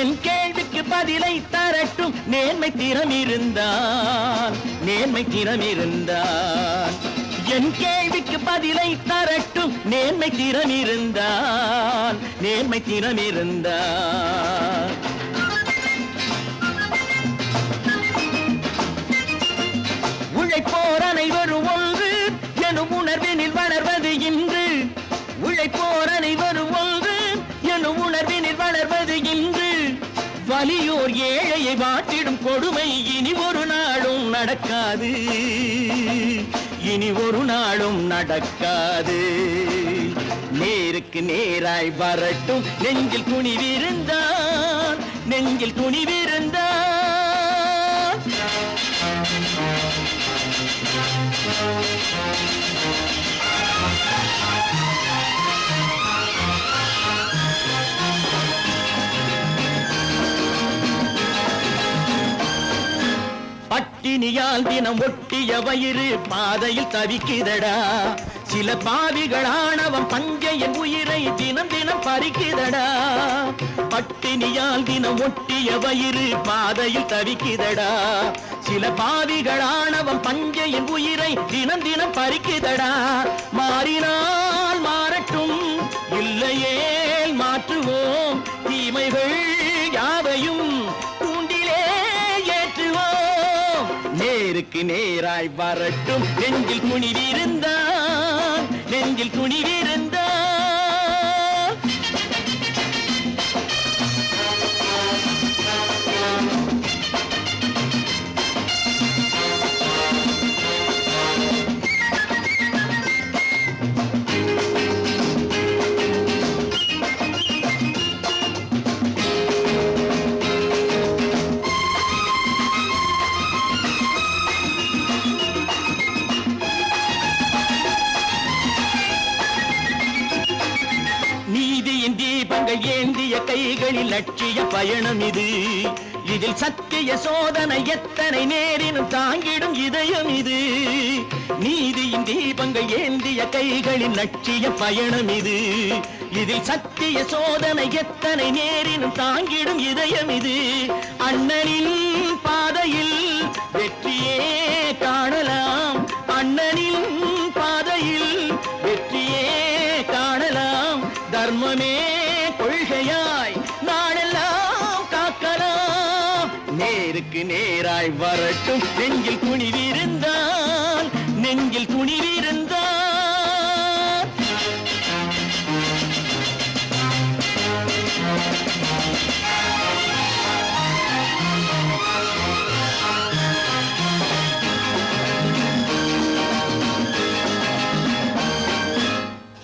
என் கேள்விக்கு பதிலை தரட்டும் நேர்மை திறம் இருந்தால். நேர்மை திறம் இருந்தால் என் கேள்விக்கு பதிலை தரட்டும் நேர்மை திறம் இருந்தால். நேர்மை திறம் இருந்தால் உழைப்போர் அனைவரும் ஒன்று எனும் உணர்வினில் வளர்வது இன்று. உழைப்போர் அனைவரும் ஒன்று எனும் உணர்வினில் வளர்வது இன்று. வலியோர் ஏழையை வாட்டிடும் கொடுமை இனி ஒரு நாளும் நடக்காது. இனி ஒரு நாளும் நடக்காது. நேருக்கு நேராய் வரட்டும் நெஞ்சில் துணிவிருந்தால். நெஞ்சில் துணிவிருந்தால் பட்டினியால் தினம் ஒட்டிய வயிறு பாதையில் தவிக்குதடா. சில பாவிகள் ஆணவம் பஞ்சையின் உயிரை தினம் தினம் பறிக்குதடா. பட்டினியால் தினம் ஒட்டிய வயிறு பாதையில் தவிக்குதடா. சில பாவிகள் ஆணவம் பஞ்சையின் உயிரை தினம் தினம் பறிக்குதடா. மாறினால் மாறட்டும் இல்லையே மாற்றுவோம். தீமைகள் யாவையும் கூண்டிலே ஏற்றுவோம். நேருக்கு நேராய் வரட்டும் நெஞ்சில் துணிவிருந்தால். நெஞ்சில் துணிவிருந்தால் ஏந்திய கைகளில் லட்சிய பயணம் இது. இதில் சத்திய சோதனை எத்தனை நேரினும் தாங்கிடும் இதயம் இது. நீதியின் தீபங்கள் ஏந்திய கைகளில் லட்சிய பயணம் இது. இதில் சத்திய சோதனை எத்தனை நேரினும் தாங்கிடும் இதயம் இது. அண்ணனின் பாதையில் வெற்றியே காணலாம். அண்ணனின் பாதையில் தர்மமே கொள்கையாய் நாளெல்லாம் காக்கலாம். நேருக்கு நேராய் வரட்டும் நெஞ்சில் துணிவிருந்தால், நெஞ்சில் துணிவிருந்தால்.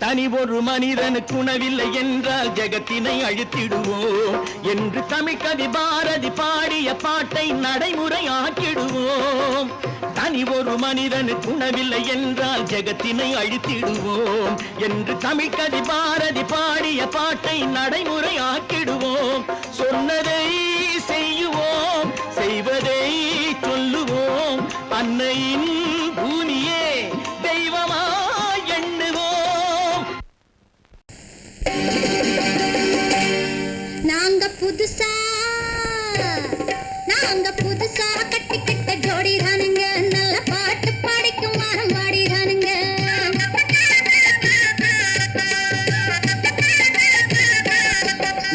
தனி ஒரு மனிதனுக்கு உணவில்லை என்றால் ஜெகத்தினை அழித்திடுவோம் என்று தமிழ்கவி பாரதி பாடிய பாட்டை நடைமுறையாக்கிடுவோம். தனி ஒரு மனிதனுக்கு உணவில்லை என்றால் ஜெகத்தினை அழித்திடுவோம் என்று தமிழ்கவி பாரதி பாடிய பாட்டை நடைமுறையாக்கிடுவோம். சொன்னதை செய்யுவோம், செய்வதை சொல்லுவோம். அன்னையின் பூமியே தெய்வமா எண்ணுவோம். நாங்க புதுசா கட்டிக்கிட்ட ஜோடிதானுங்க, நல்ல பாட்டு பாடிக்கும் வாரம் பாடிதானுங்க.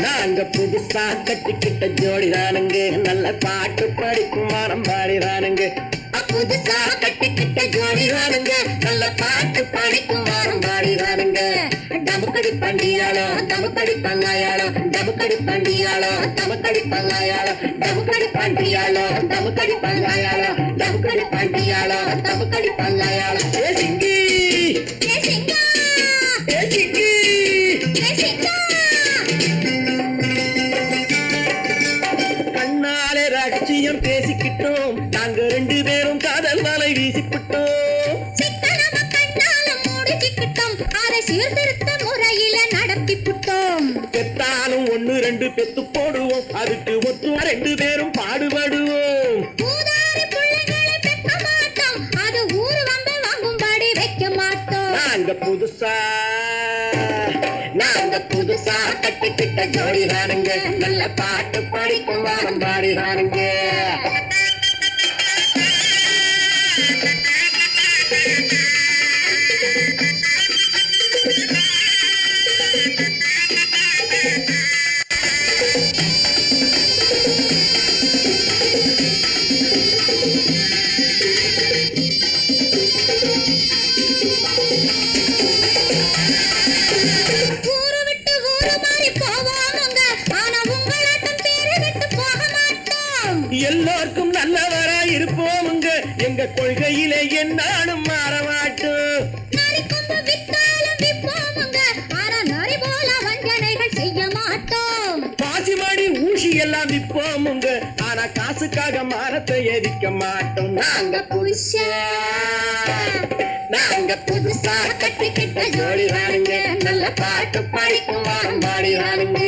நாங்க புதுசா கட்டிக்கிட்ட ஜோடிதானுங்க, நல்ல பாட்டு படிக்கும் வாரம் பாடிதானுங்க. புதுசா கட்டிக்கிட்ட ஜோடிதானுங்க, நல்ல பாட்டு பாடிக்கும் வாரம் பாடிதானுங்க. டமுக்கடி பண்டியாளோ டமுக்கடி பங்காயாளோ, டமுக்கடி பண்டியாளோ டமுக்கடி பங்காயாளோ, டமுக்கடி பண்டியாளோ டமுக்கடி பங்காயாளோ, டமுக்கடி பண்டியாளோ டமுக்கடி பங்காயாளோ. ஏ சிங்கி ஏ சிங்கா, ஏ சிங்கி ஏ சிங்கா. கண்ணாலே ரகசியம் பேசிக்கிட்டோம், நாங்க ரெண்டு பேரும் காதல் வலை வீசிக்கிட்டோம். சிக்கனமா கண்ணால மூடிக்கிட்டோம், அதை சீர்திருத்த முறையில நடத்தி புட்டோம். பெத்தாலும் ஒண்ணு ரெண்டு பெத்து போடுவோம், அதுக்கு ஒத்து ரெண்டு பேரும் பாடுபடுவோம். ஊதாரி பிள்ளைகளை பெக்க மாட்டோம், அது ஊரு வம்ப வாங்கும்படி வைக்க மாட்டோம். நாங்க புதுசா கட்டிக்கிட்ட ஜோடிதானுங்க, நல்ல பாட்டு படிக்கும் வாரம் பாடிதானுங்க. ஊரு விட்டு ஊரு மாறி போவோமுங்க, ஆனா உங்களாட்டம் பேரு விட்டு போக மாட்டோம். எல்லாருக்கும் நல்லவரா இருப்போமுங்க, எங்க கொள்கையிலே என்னாலும் மாற மாட்டோம். நரி கொம்பு வித்தாலும் விப்போமுங்க, ஆனா நரி போல வஞ்சனைகள் செய்ய மாட்டோம். பாசிமாடி ஊசி எல்லாம் விற்போமுங்க, ஆனா காசுக்காக மரத்தை எரிக்க மாட்டோம். நாங்க புதுசா கட்டிக்கிட்ட ஜோடிதானுங்க, நல்ல பாட்டு படிக்கும் வாரம் பாடிதானுங்க.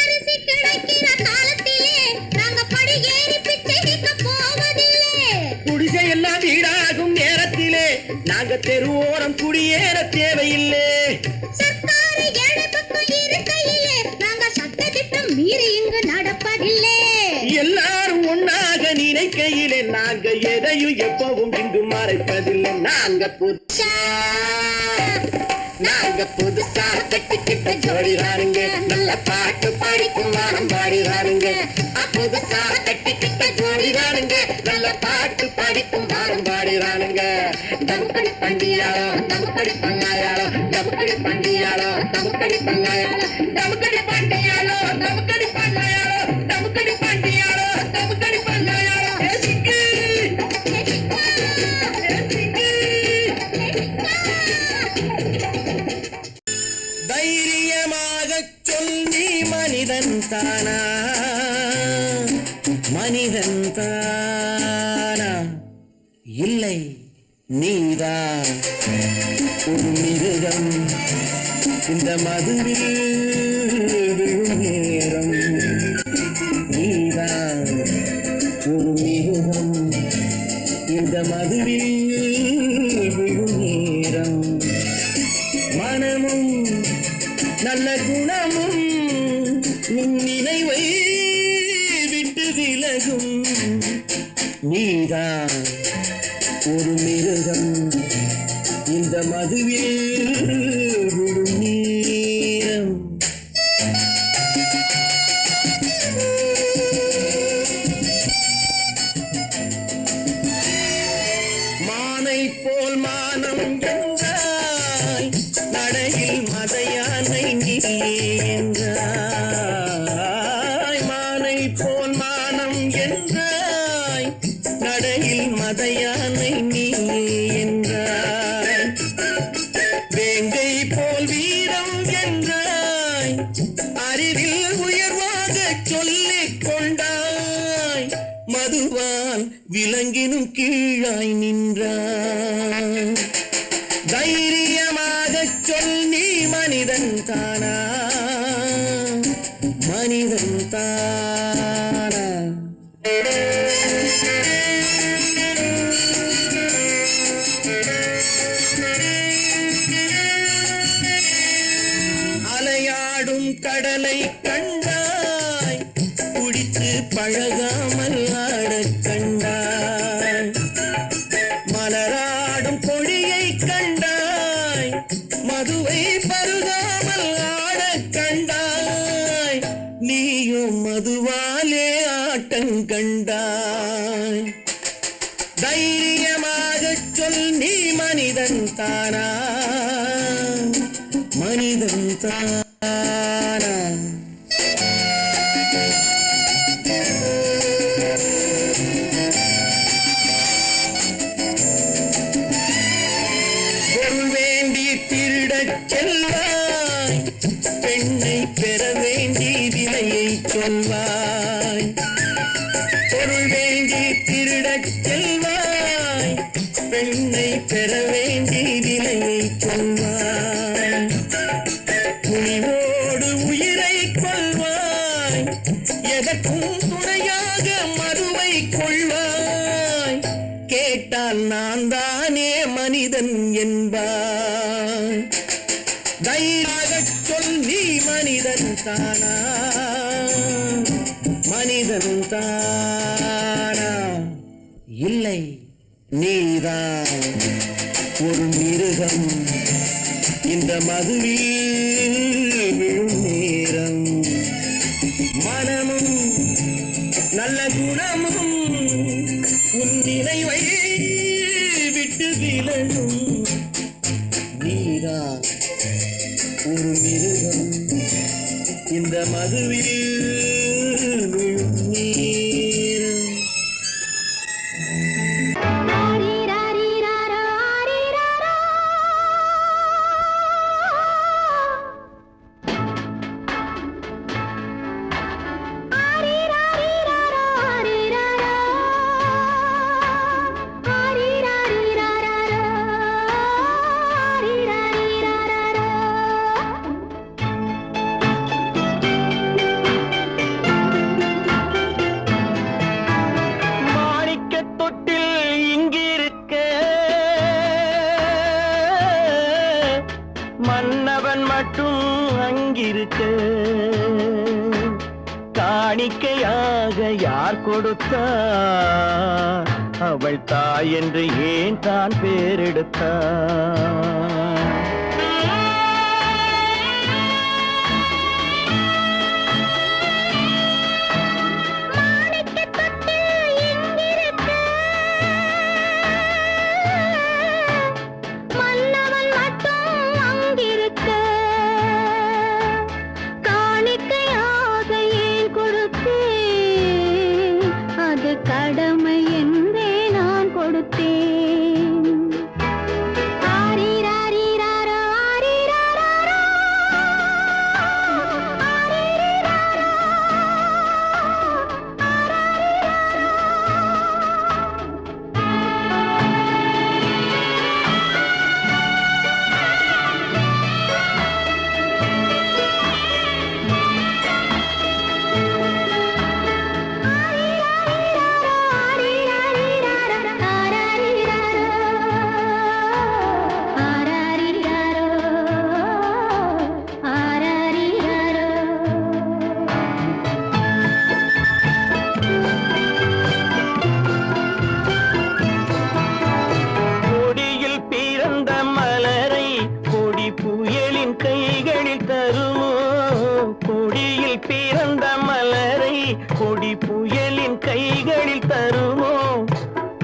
அரிசி கிடைக்கிற காலத்திலே நாங்க படி ஏறி பிச்சை கேட்க போவதில்லை. குடிசை எல்லாம் வீடாகும் நேரத்திலே நாங்க தெருவோரம் குடியேற தேவையில்லை. சர்க்காரு ஏழை பக்கம் இருக்கையிலே நாங்க சட்டத்திட்டம் மீறி இங்கு நடப்பதில்லை. எல்லாரும் ஒன்னாக நினைக்கையிலே நாங்க எதையும் எப்பவும் இங்கு மறைப்பதில்லை. நாங்க புதுசா கட்டிக்கிட்ட ஜோடிதானுங்க, நல்ல பாட்டு படிக்கும் வாரம் பாடிதானுங்க. புதுசா கட்டிக்கிட்ட ஜோடிதானுங்க, நல்ல பாட்டு படிக்கும் வாரம் பாடிதானுங்க. டமுக்கடி பண்டியாளோ டமுக்கடி பங்காயாளோ, டமுக்கடி பண்டியாளோ டமுக்கடி பங்காயாளோ, டமுக்கடி பண்டியாளோ டமுக்கடி பங்காயாளோ, டமுக்கடி பண்டியாளோ டமுக்கடி பங்காயாளோ. ஏ சிங்கி ஏ சிக்கா, ஏ சிங்கி. தைரியமாகச் சொல், நீ மனிதன் தானா? மனிதன் தானா? இல்லை, நீதான் ஒரு மிருகம். இந்த மதுவில் விழும் நேரம் நீதான் ஒரு நீதான் ஒரு மிருகம் இந்த மதுவில் விடும் நேரம். மானை போல் மானம் என்றாய் நடையில் மதையானை நீ என்றாய். மானை போல் மானம் என்றாய் நடையில் மதையானை நீ என்றாய். வேங்கை போல் வீரம் என்றாய் அறிவில் உயர்வாக சொல்லிக் கொண்டாய். மதுவால் விலங்கினும் கீழாய் நின்றாய். தைரியமாகச் சொல் நீ மனிதன் தானா மனிதன் தானா. அலையாடும் கடலை கண்டாய் குடித்து பழகாமல் ஆடக் கண்டாய். மலராடும் கொடியை கண்டாய் மதுவை பருகாமல் ஆடக் கண்டாய். நீயும் மதுவாலே ஆட்டம் கண்டாய். தைரியமாகச் சொல் நீ மனிதன் தானா மனிதன் தானா. பொருள் வேண்டி திருடச் செல்வாய் பெண்ணை பெற வேண்டி விலையை சொல்வாய். பொருள் வேண்டி திருடச் செல்வாய் பெண்ணை பெற வேண்டி விலையை சொல்வாய். துணிவோடு உயிரை கொள்வாய் எதற்கும் துணையாக மறுவை கொள்வாய். கேட்டால் நான் தானே மனிதன் என்பாய். தைரியமாகச் சொல் நீ மனிதன் தானா மனிதன் தானா. இல்லை நீதான் ஒரு மிருகம் இந்த மதுவில் விழும் நேரம். மனமும் நல்ல குணமும் உன் நினைவை விட்டு விலகும். நீதான் ஒரு மிருகம் இந்த மதுவில் விழும் நேரம். மன்னவன் மட்டும் அங்கிருக்க காணிக்கையாக யார் கொடுத்தார்? அவள் தாய் என்று ஏன் தான் பேரெடுத்தார்? கடமை என்றே நான் கொடுத்தேன். ஆரிராரிராரா கொடி புயலின் கைகளில் தருமோ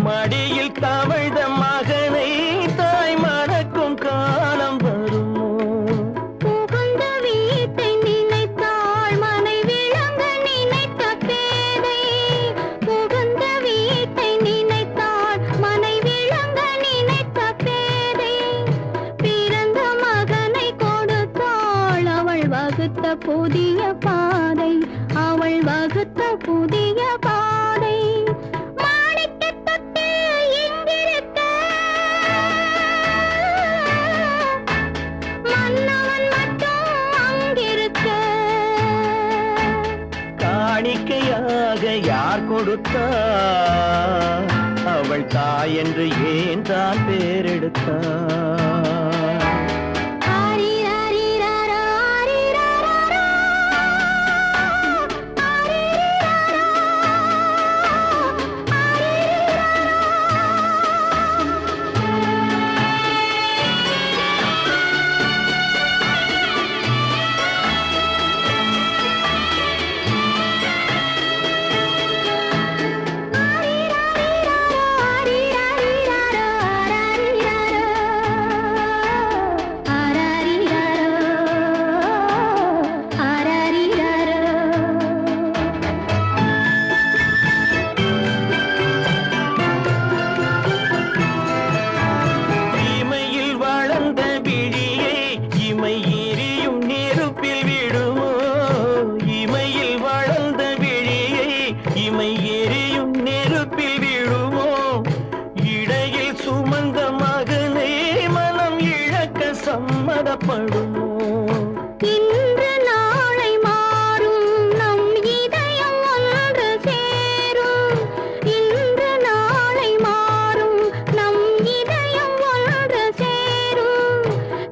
மடியில் தவழ்ந்த மகனை தாய் மறக்கும் காலம் வருமோ புகுந்த வீட்டை நினைத்தாள் மனை விளங்க நினைத்த பேதை புகுந்த வீட்டை நினைத்தாள் மனை விளங்க நினைத்த பேதை பிறந்த மகனை கொடுத்தாள் அவள் வகுத்த புதிய பாதை அவள் வகுத்த புதிய பாதை மாணிக்கத் தொட்டில் இங்கிருக்க மன்னவன் மட்டும் அங்கிருக்க காணிக்கையாக யார் கொடுத்தார் அவள் தாய் என்று ஏன் தான் பேரெடுத்தார் ஆரிராரிராரா, ஆரிராராரா, ஆரிராரா, இமையில் வளர்ந்த விழியை இமை எரியும் நெருப்பில் விடுமோ இமையில் வளர்ந்த விழியை இமை எரியும் நெருப்பில் விடுமோ இடையில் சுமந்த மகனை மனம் இழக்க சம்மதப்படுமோ இன்று நாளை மாறும் நம் இதயம் ஒன்று சேரும் இன்று நாளை மாறும் நம் இதயம் ஒன்று சேரும்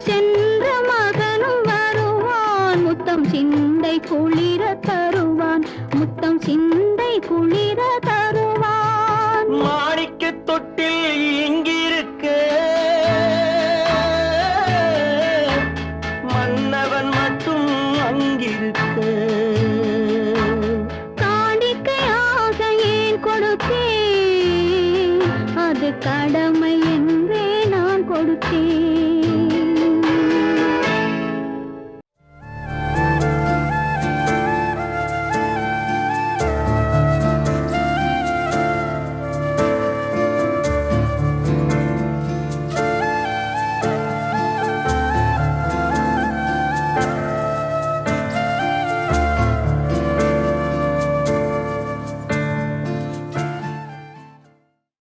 சென்ற மகனும் வருவான் முத்தம் சிந்தை குளிர தருவான் முத்தம் சிந்தை குளிர தருவான் மாணிக்கத் தொட்டில் இங்கிருக்க மன்னவன் மட்டும் அங்கிருக்க காணிக்கையாக ஏன் கொடுத்தேன் அது கடமை என்றே நான் கொடுத்தேன்